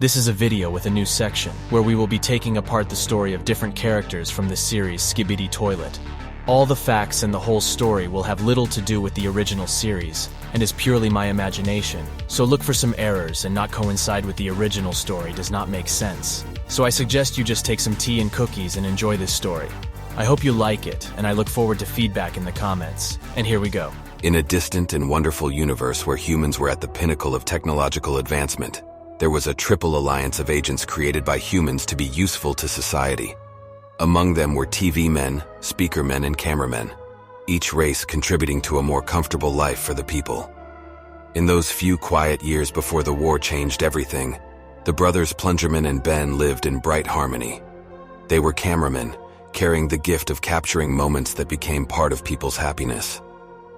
This is a video with a new section, where we will be taking apart the story of different characters from the series Skibidi Toilet. All the facts and the whole story will have little to do with the original series, and is purely my imagination, so look for some errors and not coincide with the original story does not make sense. So I suggest you just take some tea and cookies and enjoy this story. I hope you like it, and I look forward to feedback in the comments. And here we go. In a distant and wonderful universe where humans were at the pinnacle of technological advancement, there was a triple alliance of agents created by humans to be useful to society. Among them were TV men, speaker men, and cameramen, each race contributing to a more comfortable life for the people. In those few quiet years before the war changed everything, the brothers Plungerman and Ben lived in bright harmony. They were cameramen, carrying the gift of capturing moments that became part of people's happiness.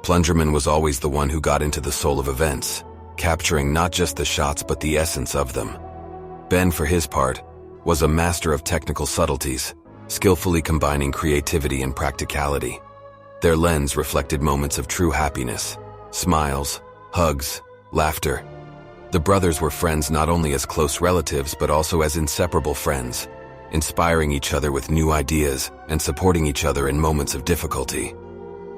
Plungerman was always the one who got into the soul of events, capturing not just the shots but the essence of them. Ben, for his part, was a master of technical subtleties, skillfully combining creativity and practicality. Their lens reflected moments of true happiness, smiles, hugs, laughter. The brothers were friends not only as close relatives but also as inseparable friends, inspiring each other with new ideas and supporting each other in moments of difficulty.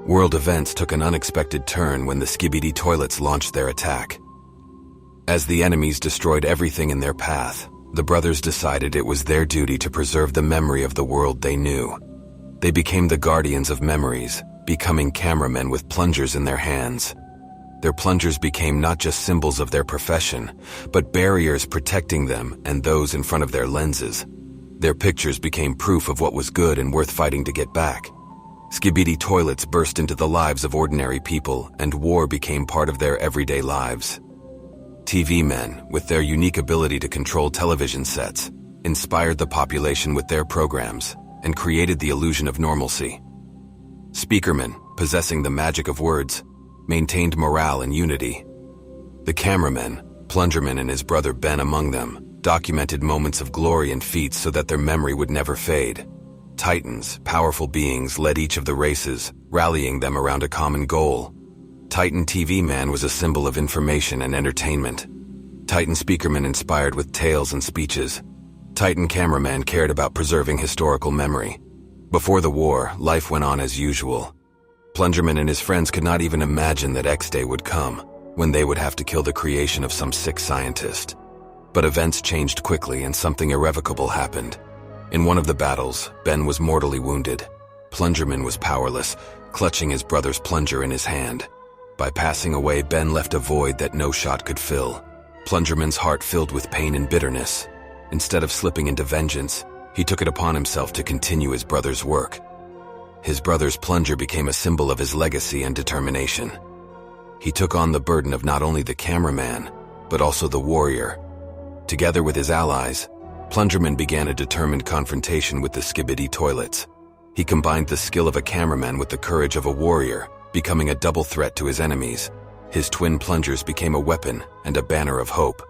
World events took an unexpected turn when the Skibidi Toilets launched their attack. As the enemies destroyed everything in their path, the brothers decided it was their duty to preserve the memory of the world they knew. They became the guardians of memories, becoming cameramen with plungers in their hands. Their plungers became not just symbols of their profession, but barriers protecting them and those in front of their lenses. Their pictures became proof of what was good and worth fighting to get back. Skibidi Toilets burst into the lives of ordinary people, and war became part of their everyday lives. TV men, with their unique ability to control television sets, inspired the population with their programs and created the illusion of normalcy. Speakermen, possessing the magic of words, maintained morale and unity. The cameramen, Plungerman and his brother Ben among them, documented moments of glory and feats so that their memory would never fade. Titans, powerful beings, led each of the races, rallying them around a common goal. Titan TV Man was a symbol of information and entertainment. Titan Speakerman inspired with tales and speeches. Titan Cameraman cared about preserving historical memory. Before the war, life went on as usual. Plungerman and his friends could not even imagine that X-Day would come, when they would have to kill the creation of some sick scientist. But events changed quickly and something irrevocable happened. In one of the battles, Ben was mortally wounded. Plungerman was powerless, clutching his brother's plunger in his hand. By passing away, Ben left a void that no shot could fill. Plungerman's heart filled with pain and bitterness. Instead of slipping into vengeance, he took it upon himself to continue his brother's work. His brother's plunger became a symbol of his legacy and determination. He took on the burden of not only the cameraman, but also the warrior. Together with his allies, Plungerman began a determined confrontation with the Skibidi Toilets. He combined the skill of a cameraman with the courage of a warrior, becoming a double threat to his enemies. His twin plungers became a weapon and a banner of hope.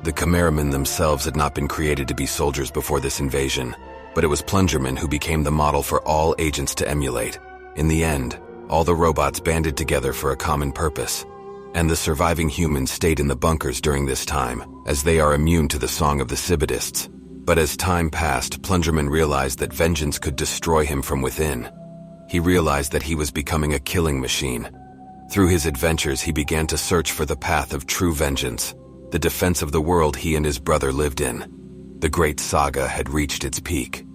The cameramen themselves had not been created to be soldiers before this invasion, but it was Plungerman who became the model for all agents to emulate. In the end, all the robots banded together for a common purpose, and the surviving humans stayed in the bunkers during this time, as they are immune to the song of the Skibidists. But as time passed, Plungerman realized that vengeance could destroy him from within. He realized that he was becoming a killing machine. Through his adventures, he began to search for the path of true vengeance, the defense of the world he and his brother lived in. The great saga had reached its peak.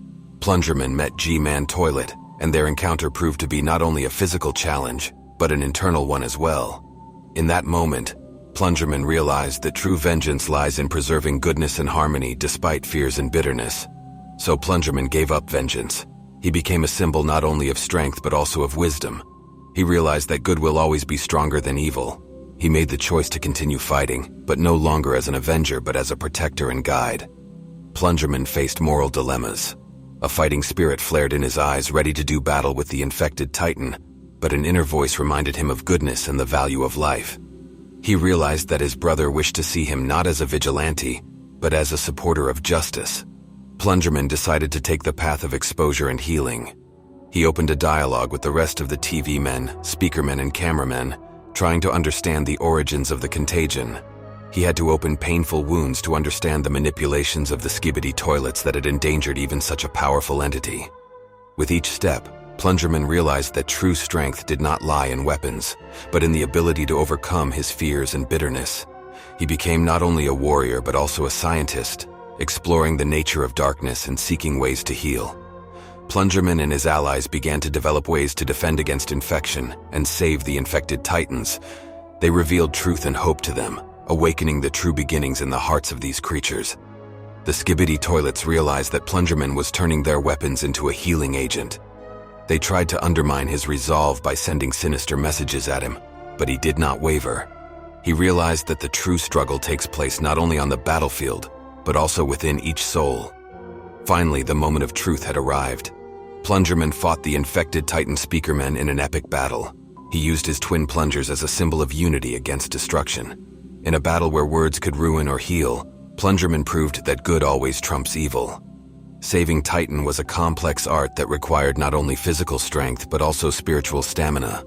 Plungerman met G-Man Toilet, and their encounter proved to be not only a physical challenge, but an internal one as well. In that moment, Plungerman realized that true vengeance lies in preserving goodness and harmony despite fears and bitterness. So Plungerman gave up vengeance. He became a symbol not only of strength but also of wisdom. He realized that good will always be stronger than evil. He made the choice to continue fighting, but no longer as an avenger but as a protector and guide. Plungerman faced moral dilemmas. A fighting spirit flared in his eyes, ready to do battle with the infected Titan, but an inner voice reminded him of goodness and the value of life. He realized that his brother wished to see him not as a vigilante, but as a supporter of justice. Plungerman decided to take the path of exposure and healing. He opened a dialogue with the rest of the TV men, speakermen, and cameramen, trying to understand the origins of the contagion. He had to open painful wounds to understand the manipulations of the Skibidi Toilets that had endangered even such a powerful entity. With each step, Plungerman realized that true strength did not lie in weapons, but in the ability to overcome his fears and bitterness. He became not only a warrior but also a scientist, exploring the nature of darkness and seeking ways to heal. Plungerman and his allies began to develop ways to defend against infection and save the infected titans. They revealed truth and hope to them, awakening the true beginnings in the hearts of these creatures. The Skibidi Toilets realized that Plungerman was turning their weapons into a healing agent. They tried to undermine his resolve by sending sinister messages at him, but he did not waver. He realized that the true struggle takes place not only on the battlefield, but also within each soul. Finally, the moment of truth had arrived. Plungerman fought the infected Titan Speakermen in an epic battle. He used his twin plungers as a symbol of unity against destruction. In a battle where words could ruin or heal, Plungerman proved that good always trumps evil. Saving Titan was a complex art that required not only physical strength but also spiritual stamina.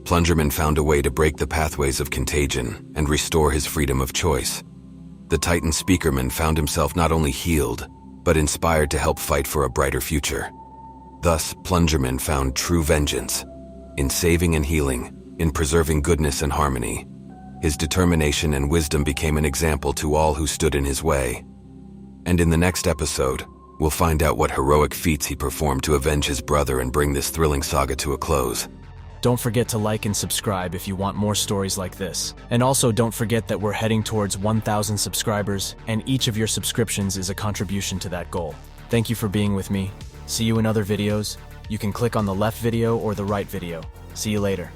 Plungerman found a way to break the pathways of contagion and restore his freedom of choice. The Titan Speakerman found himself not only healed, but inspired to help fight for a brighter future. Thus, Plungerman found true vengeance. In saving and healing, in preserving goodness and harmony, his determination and wisdom became an example to all who stood in his way. And in the next episode, we'll find out what heroic feats he performed to avenge his brother and bring this thrilling saga to a close. Don't forget to like and subscribe if you want more stories like this. And also don't forget that we're heading towards 1,000 subscribers, and each of your subscriptions is a contribution to that goal. Thank you for being with me. See you in other videos. You can click on the left video or the right video. See you later.